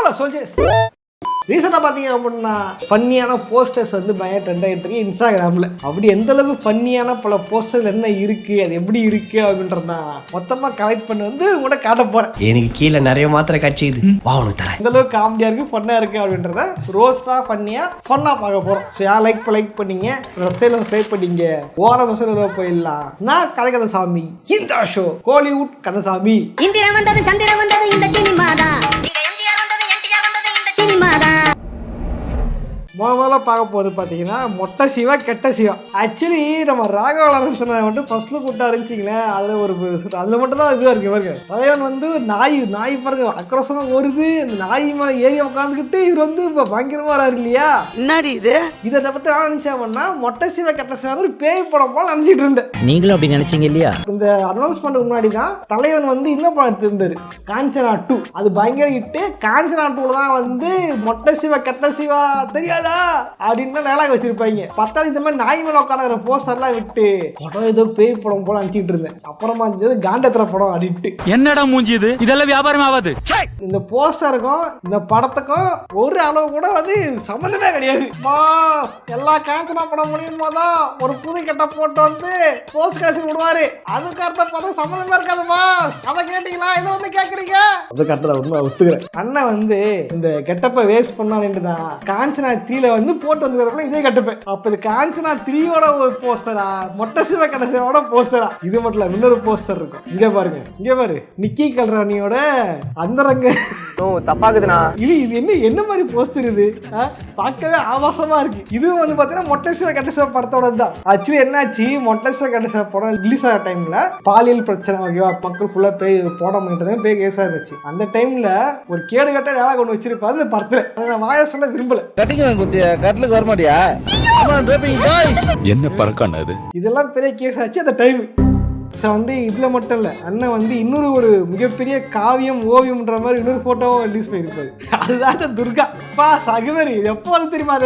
Hello soldiers. ரீசெண்டாக பார்த்தீங்க அப்படின்னா ஃபன்னியான போஸ்டர்ஸ் வந்து பயங்கர ட்ரெண்ட் ஆகிட்டு இருக்கு இன்ஸ்டாகிராமில். அப்படி எந்த அளவுக்கு ஃபன்னியான பல போஸ்டர் என்ன இருக்குது, அது எப்படி இருக்குது அப்படின்றது தான் மொத்தமாக கலெக்ட் பண்ணி வந்து உங்கள்கிட்ட காட்ட போகிறேன். எனக்கு கீழே நிறைய மாத்திரை காட்சிது வாவனுக்கு தரேன். எந்த அளவுக்கு காமெடியாக இருக்குது, ஃபன்னாக இருக்குது அப்படின்றத ரோஸ்டாக ஃபன்னாக பார்க்க போகிறோம். ஸோ யார் லைக் பண்ணீங்க, சப்ஸ்கிரைப் பண்ணீங்க. ஓர மசாலா போயிடலாம். நான் கதைசாமி. இந்த ஷோ கோலிவுட் கதைசாமி. இந்திரா வந்தது சந்திரா வந்தது இந்த சினிமாதான். முதல்ல பார்க்க போது பார்த்தீங்கன்னா மொட்டை சிவா கெட்ட சிவா. ஆக்சுவலி நம்ம ராகவ லாரன்ஸனை வந்து ஃபர்ஸ்ட்ல கூட்டா இருந்துச்சிங்களேன். அதில் மட்டும் தான் இதுவாக இருக்கு பாருங்க. தலைவன் வந்து நாய் பாருங்க அக்ரோசமாக வருது. அந்த நாய் மேலே ஏறி உட்காந்துக்கிட்டு இவர் வந்து இப்போ பயங்கரமாக வராரு இல்லையா. என்னடி இது? இதை பற்றி நான் நினச்சேன்னா மொட்டை சிவா கெட்ட சிவா ஒரு பேய் படம் போல நினச்சிட்டு இருந்தேன். நீங்களும் அப்படி நினைச்சீங்க இல்லையா? இந்த அனௌன்ஸ்மெண்ட்டுக்கு முன்னாடி தான் தலைவன் வந்து இன்னும் படம் எடுத்திருந்தாரு, காஞ்சனா 2. அது பயங்கர ஹிட்டு. காஞ்சனா 2ல தான் வந்து மொட்டை சிவா கெட்ட சிவா தெரியாது அப்படின்னு டயலாக் வச்சிருப்பாங்க. பத்தாவது இந்த மாதிரி நாய் மேல உட்காந்துற போஸ்டர்லாம் விட்டு படம் ஏதோ பேய் படம் போல நினைச்சிட்டு இருந்தேன். அப்புறமா இருந்தது காண்டத்திர படம் அப்படின்ட்டு. என்னடா மூஞ்சி இது? இதெல்லாம் வியாபாரம் ஆகாது. இந்த போஸ்டருக்கும் இந்த படத்துக்கும் ஒரு அளவு கூட வந்து சம்மந்தமே கிடையாது. மாஸ் எல்லா காஞ்சனா படம் முடியும் போதான் ஒரு புது கெட்ட போட்டு வந்து போஸ்ட் கடைசி விடுவாரு. அதுக்கு அர்த்தம் பார்த்தா சம்மந்தமே இருக்காது. மாஸ் அதை கேட்டீங்களா? இதை வந்து கேட்குறீங்க. அதுக்கு அர்த்தம் உண்மை ஒத்துக்கிறேன். அண்ணன் வந்து இந்த கெட்டப்ப வேஸ்ட் பண்ணான்னு தான் காஞ்சனா 3ல வந்து போட்டு வந்துக்கிறப்ப இதே கட்டுப்பேன். அப்ப இது காஞ்சனா 3யோட ஒரு போஸ்டரா, மொட்டை சிவா கெட்ட சிவாவோட போஸ்டரா? இது மட்டும் இல்ல, இன்னொரு போஸ்டர் இருக்கும். இங்க பாரு நிக்கி கல்ராணியோட அந்தரங்க தப்பாக்குதுண்ணா. இது என்ன மாதிரி போஸ்டர் இது? பார்க்கவே ஆபாசமா இருக்கு. இது வந்து பாத்தீங்கன்னா மொட்டை சிவா கெட்ட சிவா படத்தோட தான். ஆக்சுவலி என்னாச்சு, மொட்டை சிவா கெட்ட சிவா படம் ரிலீஸ் ஆகிற டைம்ல பாலியல் பிரச்சனை ஓகேவா, மக்கள் ஃபுல்லா பேய் போட பண்ணிட்டு பேய் கேஸா இருந்துச்சு. அந்த டைம்ல ஒரு கேடு கட்ட டயலாக் ஒன்று வச்சிருப்பாரு இந்த படத்துல. அதை நான் வாய சொல்ல விரும்பல. கட்டிலுக்கு வர மாட்டியா? என்ன பறக்கான அது? இதெல்லாம் பெரிய கேஸ் ஆச்சு அந்த டைம். ஸோ வந்து இதில் மட்டும் இல்லை, அண்ணன் வந்து இன்னொரு ஒரு மிகப்பெரிய காவியம் ஓவியம்ன்ற மாதிரி இன்னொரு ஃபோட்டோவும் ரிலீஸ் பண்ணியிருப்பாரு. அதுதான் துர்கா. பா சகுவரி, இது எப்போ வந்து தெரியுமா?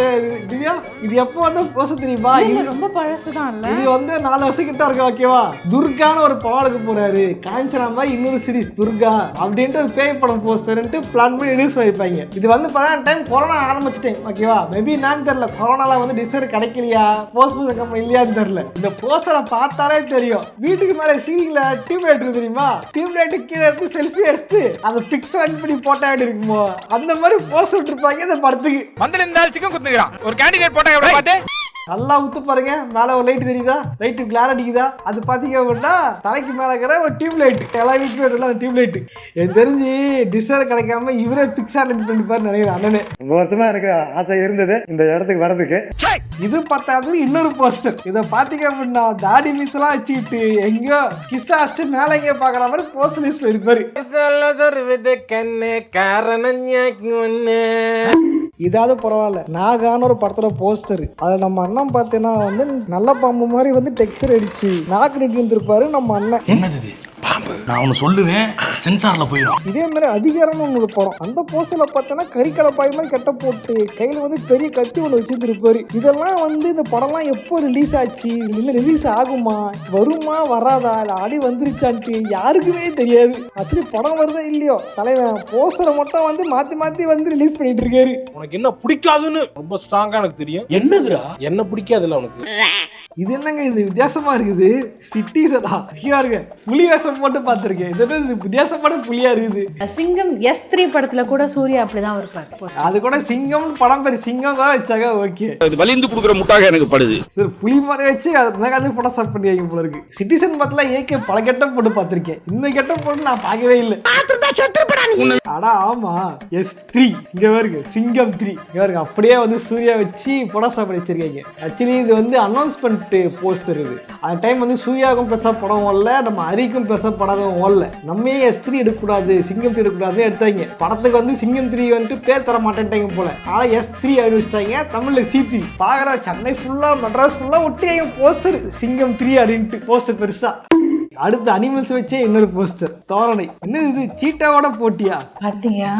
திவ்யா, இது எப்போ வந்து போச தெரியுமா? இது ரொம்ப பழசுதான் இல்ல? இது வந்து 4 வருஷம் கிட்ட இருக்கு ஓகேவா. துர்கான்னு ஒரு பாடலுக்கு போறாரு. காஞ்சனா மாதிரி இன்னொரு சீரிஸ் துர்கா அப்படின்ட்டு ஒரு பேய் படம் போஸ்டர்ன்ட்டு பிளான் பண்ணி ரிலீஸ் பண்ணியிருப்பாங்க. இது வந்து பார்த்தா டைம் கொரோனா ஆரம்பிச்ச டைம் ஓகேவா. மேபி என்னன்னு தெரியல, கொரோனால வந்து டிசைர் கிடைக்கலையா, போஸ்ட் கம்பெனி இல்லையான்னு தெரியல. இந்த போஸ்டரை பார்த்தாலே தெரியும். வீட்டுக்கு மேலே சீலிங்ல டியூப்லைட் தெரியுமா, டியூப்லைட் கீழே எடுத்து செல்ஃபி எடுத்து அந்த பிக்சர் அட் பண்ணி போட்டா எப்படி இருக்குமோ அந்த மாதிரி போஸ்ட் விட்டுருப்பாங்க இந்த படத்துக்கு. வந்து இந்த ஆள் சிக்கன் குத்துறான். ஒரு கேண்டிடேட் போட்டா எப்படி பாத்து நல்லா ஊத்து பாருங்க. மேல ஒரு லைட் தெரியுதா, லைட் கிளார் அடிக்குதா? அது பாத்தீங்க அப்படின்னா தலைக்கு மேல இருக்கிற ஒரு டியூப் லைட். எல்லா வீட்டுல டியூப் லைட். எனக்கு தெரிஞ்சு டிசைர் கிடைக்காம இவரே பிக்சர் லைட் பண்ணிப்பாரு நினைக்கிறேன் அண்ணனே. வருஷமா எனக்கு ஆசை இருந்தது இந்த இடத்துக்கு வர்றதுக்கு. இது பத்தாது இன்னொரு போஸ்டர். இதை பாத்தீங்க அப்படின்னா தாடி மீஸ் எல்லாம் வச்சுக்கிட்டு எங்கயோ கிஸ் ஆஸ்ட் மேல எங்க பாக்குற மாதிரி போஸ்டர் ரிலீஸ் பண்ணிருப்பாரு. இதாவது பரவாயில்ல, நாகான ஒரு படத்துல போஸ்டர். அதுல நம்ம அண்ணன் பார்த்தீங்கன்னா வந்து நல்ல பாம்பு மாதிரி வந்து டெக்ஸ்சர் அடிச்சு நாக்கு நெட்டி வந்துருப்பாரு நம்ம அண்ணன். என்னது பாம்பு? நான் ஒன்று சொல்லுவேன், சென்சார்ல போயிடும். இதே மாதிரி அதிகாரம்னு உங்களுக்கு படம். அந்த போஸ்டர்ல பார்த்தோன்னா கறிக்கடை பாய் மாதிரி கட்ட போட்டு கையில வந்து பெரிய கத்தி ஒன்று வச்சிருப்பாரு. இதெல்லாம் வந்து இந்த படம்லாம் எப்போ ரிலீஸ் ஆச்சு, இல்லை ரிலீஸ் ஆகுமா, வருமா வராதா, இல்லை ஆடி வந்துருச்சான்ட்டு யாருக்குமே தெரியாது. ஆக்சுவலி படம் வருதா இல்லையோ, தலைவன் போஸ்டரை மட்டும் வந்து மாத்தி வந்து ரிலீஸ் பண்ணிட்டு இருக்காரு. உனக்கு என்ன பிடிக்காதுன்னு ரொம்ப ஸ்ட்ராங்கா எனக்கு தெரியும். என்னதுடா என்ன பிடிக்காதுல்ல உனக்கு? இது என்னங்க இது வித்தியாசமா இருக்குது. சிட்டிஸா இருக்கு புலி வேஷம் போட்டு பார்த்திருக்கேன். இது என்ன வித்தியாசமான புலியா இருக்குது. சிங்கம் S3 படத்துல கூட சூர்யா அப்படிதான் இருப்பாரு. அது கூட சிங்கம் படம் பேர் சிங்கம் தான் வச்சாங்க. ஓகே, இது வலிந்து குடுக்குற முட்டாக எனக்கு படுது. சரி, புலி மாதிரி வச்சு அது படம் ஸ்டார்ட் பண்ணியாங்க போல இருக்கு. சிட்டிசன் படத்துல ஏகே பல கெட்டம் போட்டு பார்த்திருக்கேன். இந்த கெட்டம் போட்டு நான் பார்க்கவே இல்லை. ஆனா ஆமா S3 இங்க வருங்க, சிங்கம் 3 இங்க வருங்க. அப்படியே வந்து சூர்யா வச்சு படம் ஸ்டார்ட் பண்ணி வச்சிருக்காங்க. ஆக்சுவலி இது வந்து அனௌன்ஸ்மெண்ட் போஸ்டர். இது அந்த டைம் வந்து சூர்யாவுக்கும் பெருசா படம் ஓடல, நம்ம ஹரிக்கும் பெருசா படம் ஓடல. நம்ம S3 எடுக்கக்கூடாது, சிங்கம் 3 எடுக்கக்கூடாது எடுத்தாங்க. படத்துக்கு வந்து சிங்கம் 3 வந்துட்டு பேர் தர மாட்டேன்ட்டாங்க போல. ஆனா S3 அறிவிச்சிட்டாங்க. தமிழ்ல C3. பாக்குற சென்னை ஃபுல்லா மெட்ராஸ் ஃபுல்லா ஒட்டியாங்க போஸ்டர் சிங்கம் 3 அப்படின்ட்டு போஸ்டர் பெருசா. அடுத்து அனிமல்ஸ் வச்சே இன்னொரு போஸ்டர் தோரணை. என்ன இது, சீட்டாவோட போட்டியா பாத்தியா?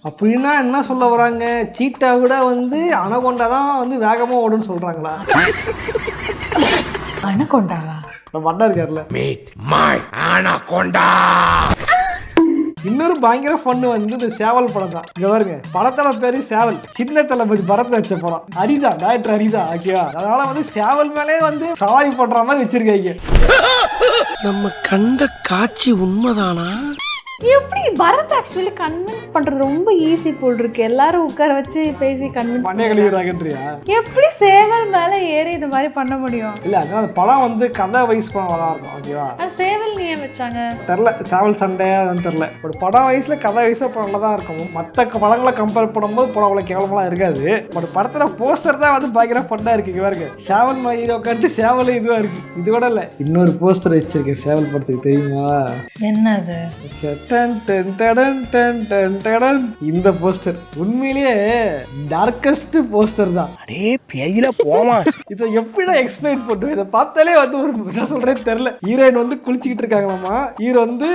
அப்படின்னா என்ன சொல்ல வராங்க? சீட்டா கூட வந்து அனகொண்டா தான் வந்து வேகமா ஓடுன்னு சொல்றாங்களா? அனகொண்டாவா? நம்ம அண்ணா இருக்காருல்ல, மீட் மை அனகொண்டா. இன்னொரு பயங்கர ஃபன் வந்து இந்த சேவல் படம் தான். இங்க பாருங்க, படத்தோட பேரு சேவல். சின்ன தளபதி பரத் வச்ச படம். அரிதா, டைரக்டர் அரிதா. ஓகேவா? அதனால வந்து சேவல் மேலே வந்து சவாரி பண்ற மாதிரி வச்சிருக்காங்க. நம்ம கண்ட காட்சி உண்மைதானா? எப்படி பரத் ஆக்சுவலி கன்வின்ஸ் பண்றது ரொம்ப ஈஸி போல் இருக்கு. எல்லாரும் உட்கார வச்சு பேசி கன்வின்ஸ் பண்ணைய கழிவுறாங்கன்றியா? எப்படி சேவல் மேல ஏறி இந்த மாதிரி பண்ண முடியும்? இல்ல, அதனால படம் வந்து கதை வைஸ் படம் நல்லா இருக்கும். ஓகேவா? சேவல் நீ ஏன் வச்சாங்க தெரில, சேவல் சண்டை அதுன்னு தெரில. ஒரு படம் வயசுல கதை வயசுல படம் நல்லா தான் இருக்கும். மற்ற படங்களை கம்பேர் பண்ணும்போது படம் அவ்வளோ கேவலமெல்லாம் இருக்காது. பட் படத்துல போஸ்டர் தான் வந்து பயங்கர ஃபன்னா இருக்கு. இங்க பாருங்க, சேவல் மாதிரி உட்காந்து சேவல் இதுவா இருக்கு. இது கூட இல்ல, இன்னொரு போஸ்டர் வச்சிருக்கேன் சேவல் படத்துக்கு, தெரியுமா? என்னது? இந்த போஸ்டர் உண்மையிலேயே டார்க்கஸ்ட் போஸ்டர் தான். அடே பேயில போமா. இதை எப்படி எக்ஸ்பிளைன் பண்ணுவேன்? இதை பார்த்தாலே வந்து ஒரு என்ன சொல்றேன்னு தெரியல. ஹீரோயின் வந்து குளிச்சுக்கிட்டு இருக்காங்களாமா. ஹீரோ வந்து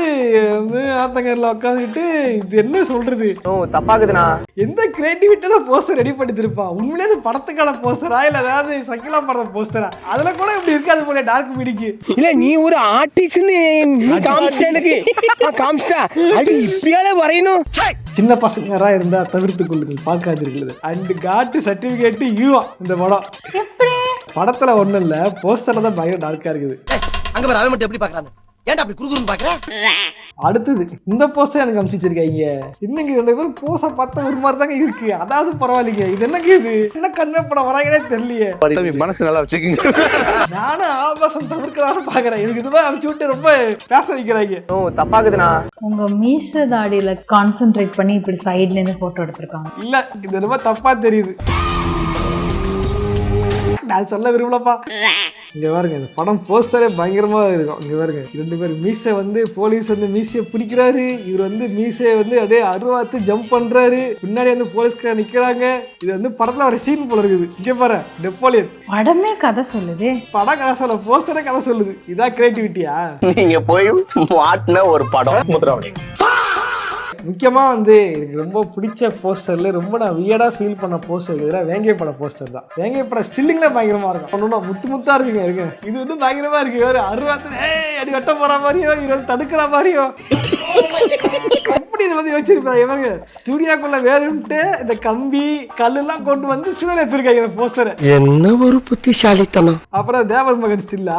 ஆத்தங்கரில் உட்காந்துக்கிட்டு இது என்ன சொல்றது? தப்பாக்குதுண்ணா. எந்த கிரியேட்டிவிட்டி தான் போஸ்டர் ரெடி பண்ணி திருப்பா? உண்மையிலே இது படத்துக்கான போஸ்டரா இல்ல ஏதாவது சக்கிலா படம் போஸ்டரா? அதுல கூட இப்படி இருக்காது போல டார்க் மீடிக்கு. இல்ல நீ ஒரு ஆர்டிஸ்ட்னு காமிச்சிட்டா அது இப்படியாலே வரையணும். சின்ன பசங்களா இருந்தா தவிர்த்துக் கொள்ளுங்கள், பார்க்காதீர்கள். அண்ட் காட்டு சர்டிபிகேட் யூவா இந்த படம். படத்துல ஒண்ணும் இல்ல, போஸ்டர்ல தான் பயங்கர டார்க்கா இருக்குது. அங்க பாரு, அவன் மட்டும் எப்படி பாக்குறானு? ஏன்டா அப்படி குறுகுறுன்னு பாக்குற? அடுத்தது இந்த போஸ்டர் எனக்கு அனுப்பிச்சிருக்காங்க. இன்னைக்கு 2 பேரும் போஸ்டர் பார்த்த ஒரு மாதிரி தாங்க இருக்கு. அதாவது பரவாயில்லைங்க, இது என்னங்க இது என்ன கன்வே பண்ண வராங்கன்னே தெரியலையே. மனசு நல்லா வச்சுக்கோங்க. நானும் ஆபாசம் தவிர்க்கலாம்னு பாக்குறேன். எனக்கு இதுதான் அனுப்பிச்சு விட்டு ரொம்ப பேச வைக்கிறாங்க. தப்பாக்குதுண்ணா. உங்க மீச தாடியில கான்சென்ட்ரேட் பண்ணி இப்படி சைட்ல இருந்து போட்டோ எடுத்திருக்காங்க. இல்ல, இது ரொம்ப தப்பா தெரியுது. நான் சொல்ல விரும்பலப்பா. இங்க பாருங்க, இந்த படம் போஸ்டரே பயங்கரமா இருக்கும். இங்க பாருங்க, 2 பேர் மீசை வந்து போலீஸ் வந்து மீசையை பிடிக்கிறாரு. இவர் வந்து மீசையை வந்து அதே அருவாத்து ஜம்ப் பண்றாரு. பின்னாடி வந்து போலீஸ்கார நிக்கிறாங்க. இது வந்து படத்துல ஒரு சீன் போல இருக்குது. இங்க பாரு, நெப்போலியன் படமே கதை சொல்லுது. படம் கதை சொல்ல, போஸ்டரே கதை சொல்லுது. இதான் கிரியேட்டிவிட்டியா? நீங்க போய் மாட்டின ஒரு படம். முக்கியமா வந்து எனக்கு ரொம்ப பிடிச்ச போஸ்டர்ல ரொம்ப நான் வியர்டா ஃபீல் பண்ண போஸ்டர் வேங்கை பட போஸ்டர் தான். வேங்கை பட ஸ்டில்லிங்ல பயங்கரமா இருக்கும். ஒன்னும் முத்து முத்தா இருக்குங்க. இது வந்து பயங்கரமா இருக்கு. ஒரு அருவாத்து அடி வெட்ட போற மாதிரியோ, இது தடுக்கிற மாதிரியோ அப்படி இது வந்து வச்சிருப்பாங்க. இவங்க ஸ்டுடியோக்குள்ள வேணும்ட்டு இந்த கம்பி கல்லு எல்லாம் கொண்டு வந்து ஸ்டுடியோல எடுத்திருக்காங்க இந்த போஸ்டரை. என்ன ஒரு புத்திசாலித்தனம். அப்புறம் தேவர் மகன் ஸ்டில்லா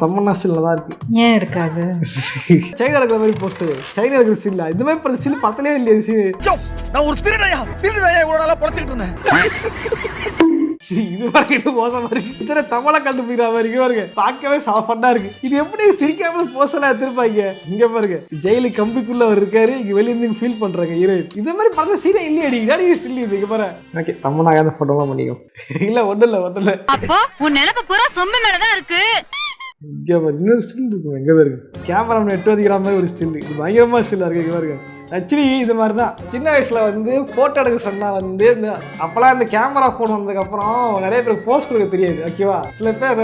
தமன்னா ஸ்டில் தான் இருக்கு. ஏன் இருக்காது? சைனா இருக்கிற மாதிரி போஸ்டர், சைனா இருக்கிற ஸ்டில்லா இந்த மாதிரி ஸ்டில் பத்தலே இல்லையா? நான் ஒரு திருடையா இவ்வளவு நாளா பொழைச்சிட்டு இருந்தேன். இது வரைக்கும் மோசமா இருக்கு. இத்தனை தமிழை கண்டுபிடிக்கிற மாதிரி பாருங்க, பார்க்கவே சாஃபண்டா இருக்கு. இது எப்படி சிரிக்காம போஸ்டர்லாம் எடுத்திருப்பாங்க. இங்க பாருங்க, ஜெயிலு கம்பிக்குள்ள அவர் இருக்காரு, இங்க வெளிய இருந்து ஃபீல் பண்றாங்க ஹீரோயின். இதே மாதிரி படத்துல சீனே இல்லையடி, இதாடி ஸ்டில் இது. இங்க பாரு, ஓகே தமிழாக அந்த போட்டோலாம் பண்ணிக்கும். இல்ல ஒண்ணு இல்ல அப்போ உன் நினைப்பு பூரா சொம்பு மேலதான் இருக்கு. இங்க பாரு, இன்னொரு ஸ்டில் இருக்கு. எங்க பாருங்க, கேமரா எட்டு வதிக்கிற மாதிரி ஒரு ஸ்டில். இது பயங்கரமா ஸ்டில்லா இருக்கு. இங்க பாருங்க, ஆக்சுவலி இது மாதிரி தான் சின்ன வயசுல வந்து போட்டோ எடுக்க சொன்னா வந்து இந்த அப்பெல்லாம் இந்த கேமரா போன் வந்ததுக்கு அப்புறம் நிறைய பேருக்கு போஸ் கொடுக்க தெரியாது. ஓகேவா? சில பேர்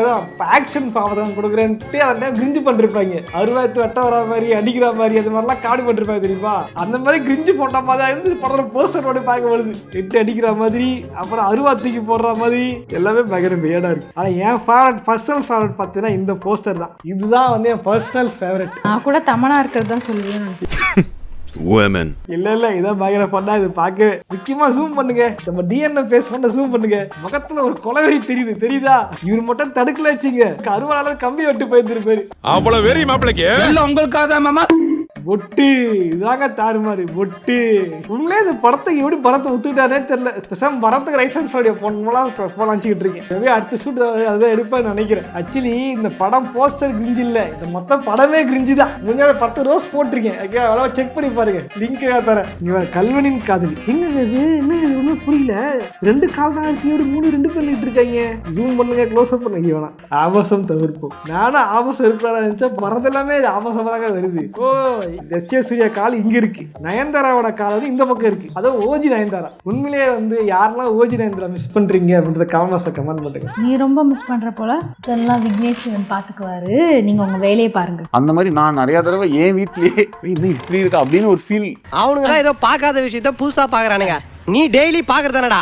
ஆக்ஷன் பாவதான் கொடுக்குறேன்ட்டு அந்த டைம் கிரிஞ்சு பண்ணிருப்பாங்க. அருவாத்து வெட்ட வர மாதிரி, அடிக்கிற மாதிரி, அது மாதிரிலாம் காடி பண்ணிருப்பாங்க தெரியுமா? அந்த மாதிரி கிரிஞ்சு போட்ட மாதிரி இருந்து படத்துல போஸ்டர் போட்டு பார்க்க வருது. எட்டு அடிக்கிற மாதிரி, அப்புறம் அருவாத்துக்கு போடுற மாதிரி எல்லாமே பயங்கர வியர்டா இருக்கு. ஆனா என் ஃபேவரட், பர்சனல் ஃபேவரட் பார்த்தீங்கன்னா இந்த போஸ்டர் தான். இதுதான் வந்து என் பர்சனல் ஃபேவரட். நான் கூட தமனா இருக்கிறது தான் சொல்லுவேன். இல்ல இதான் பயங்கர பண்ணா. இது பார்க்க முக்கியமா ஜூம் பண்ணுங்க, நம்ம டிஎன்ஏ பேஸ் பண்ண ஜூம் பண்ணுங்க. முகத்துல ஒரு கொலவெறி தெரியுதா? இவர் மட்டும் தடுக்கல வச்சுங்க, அருவாளால கம்பி வெட்டு போயிருப்பாரு. அவ்வளவு வெறி மாப்பிளைக்கு எல்லாம் உங்களுக்காக மாமா. பொட்டு இதாங்க தாறுமாறு பொட்டு. உண்மையிலே இந்த படத்துக்கு எப்படி படத்தை ஒத்துக்கிட்டாரே தெரியல. பேசாம படத்துக்கு லைசன்ஸ் போனலாம் நினைச்சுக்கிட்டு இருக்கேன். அடுத்த ஷூட் அதான் எடுப்பேன்னு நினைக்கிறேன். ஆக்சுவலி இந்த படம் போஸ்டர் கிரிஞ்சு இல்ல, இந்த மொத்த படமே கிரிஞ்சு தான். முடிஞ்ச 10 ரோஸ் போட்டிருக்கேன். ஓகே, செக் பண்ணி பாருங்க, லிங்க் தரேன். நீங்க கல்வனின் காதலி என்னது ஒன்றும் புரியல. 2 கால் தான் இருக்கு, 3 பண்ணிட்டு இருக்காங்க. ஜூம் பண்ணுங்க, க்ளோஸ் அப் பண்ணுங்க. வேணாம், ஆபாசம் தவிர்ப்போம். நானும் ஆபாசம் இருப்பாரா நினைச்சா படத்து எல்லாமே ஆபாசமா தாங்க வருது. ஓ, சூர்யா கால் இங்க இருக்கு, நயன்தாராவோட கால் வந்து இந்த பக்கம் இருக்கு. அதான் ஓஜி நயன்தாரா. உண்மையிலேயே வந்து யாரெல்லாம் ஓஜி நயன்தாரா மிஸ் பண்றீங்க அப்படின்றத கமெண்ட் பண்ணுங்க. நீ ரொம்ப மிஸ் பண்ற போல. இதெல்லாம் விக்னேஷ் பாத்துக்குவாரு, நீங்க உங்க வேலையை பாருங்க. அந்த மாதிரி நான் நிறைய தடவை என் வீட்லயே இன்னும் இப்படி இருக்கா அப்படின்னு ஒரு ஃபீல். அவனுங்க ஏதோ பார்க்காத விஷயத்த புதுசா பாக்குறானுங்க. நீ டெய்லி பாக்குறதானடா.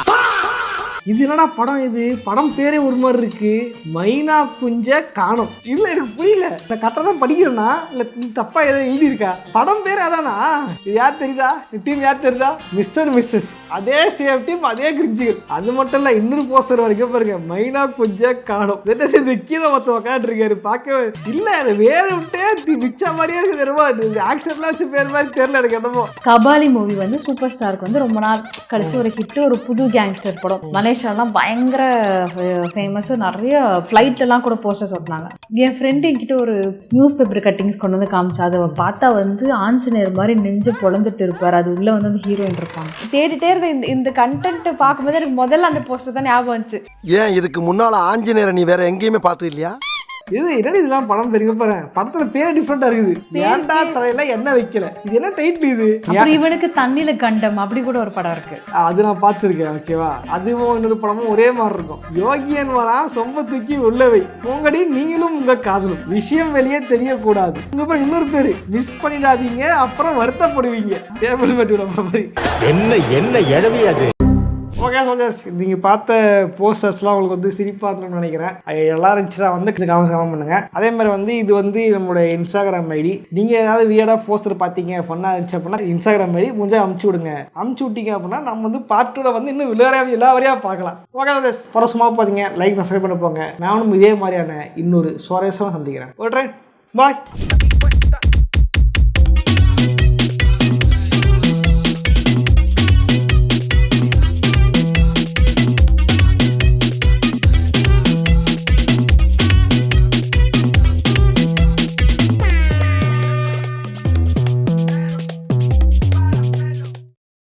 இது என்னடா படம், இது படம் பேரே ஒரு மாதிரி இருக்கு, மைனா குஞ்ச காணோம். இல்ல எனக்கு புரியல, இந்த கரெக்டாக தான் படிக்கிறேன்னா இல்ல தப்பா ஏதோ எழுதியிருக்கா? படம் பேரே அதானா? இது யார் தெரியுதா? டீம் யார் தெரியுதா? Mister missus. அதே சேம் டீம், அதே கிரிஞ்சிகள். அது மட்டும் இல்ல, இன்னொரு போஸ்டர் வரைக்கும் பாருங்க, மைனா குஞ்ச காணோம். இந்த கீழே மொத்தம் உட்காந்துருக்காரு, பார்க்கவே இல்ல அது வேற விட்டே மிச்சா மாதிரியே இருக்கு. தெரியுமா, ஆக்ஷன்லாம் வச்சு பேர் மாதிரி தெரியல எனக்கு என்னமோ. கபாலி மூவி வந்து சூப்பர் ஸ்டாருக்கு வந்து ரொம்ப நாள் கழிச்சு ஒரு ஹிட், ஒரு புது கேங்ஸ்டர் படம். மலேசியாலாம் பயங்கர ஃபேமஸ், நிறைய ஃப்ளைட்லாம் கூட போஸ்டர்ஸ் ஓட்டினாங்க. என் ஃப்ரெண்டு என்கிட்ட ஒரு நியூஸ் பேப்பர் கட்டிங்ஸ் கொண்டு வந்து காமிச்சா, அதை பார்த்தா வந்து ஆஞ்சநேயர் மாதிரி நெஞ்சு பொழந்துட்டு இருப்பார், அது உள்ள வந்து அந்த ஹீரோயின் இருப்பாங்க. தேடிட்டே இருந்த இந்த கண்டென்ட் பார்க்கும்போது எனக்கு முதல்ல அந்த போஸ்டர் தான் ஞாபகம் வந்துச்சு. ஏன் இதுக்கு முன்னால ஆஞ்சநேயரை நீ வேற எங்கேயுமே பார்த்தது இல்லையா? இது என்னடி இதெல்லாம் படம் பெருங்க பாரு, படத்துல பேரே டிஃப்ரெண்டா இருக்குது. ஏன்டா தலையில என்ன வைக்கல, இது என்ன டைட்டில் இது? அப்புறம் இவனுக்கு தண்ணில கண்டம் அப்படி கூட ஒரு படம் இருக்கு, அது நான் பார்த்துருக்கேன். ஓகேவா, அதுவும் இன்னொரு படமும் ஒரே மாதிரி இருக்கும். யோகியன் வரா சொம்ப தூக்கி உள்ளவை உங்கடி நீங்களும் உங்க காதலும், விஷயம் வெளியே தெரியக்கூடாது. இன்னொரு பேரு மிஸ் பண்ணிடாதீங்க, அப்புறம் வருத்தப்படுவீங்க. டேபிள் மேட் விட மாதிரி என்ன எழவியாது. ஓகே சோல்ஜர்ஸ், நீங்கள் பார்த்த போஸ்டர்ஸ்லாம் உங்களுக்கு வந்து சிரிப்பாக இருக்கணும்னு நினைக்கிறேன். எல்லாரும் இருந்துச்சுன்னா வந்து கமெண்ட் பண்ணுங்க. அதே மாதிரி வந்து இது வந்து நம்மளுடைய இன்ஸ்டாகிராம் ஐடி. நீங்கள் ஏதாவது வியர்டாக போஸ்டர் பார்த்தீங்க, ஃபன்னாக இருந்துச்சு அப்படின்னா இன்ஸ்டாகிராம் ஐடி முடிஞ்சால் அமுச்சு விடுங்க. அமுச்சு விட்டீங்க அப்படின்னா நம்ம வந்து பார்ட் 2ல வந்து இன்னும் எல்லா வரையாக பார்க்கலாம். ஓகே சோல்ஜர்ஸ், பரவசமாக பார்த்தீங்க, லைக் சப்ஸ்கிரைப் பண்ண போங்க. நானும் இதே மாதிரியான இன்னொரு சுவாரஸ்யமாக சந்திக்கிறேன். Okay bye.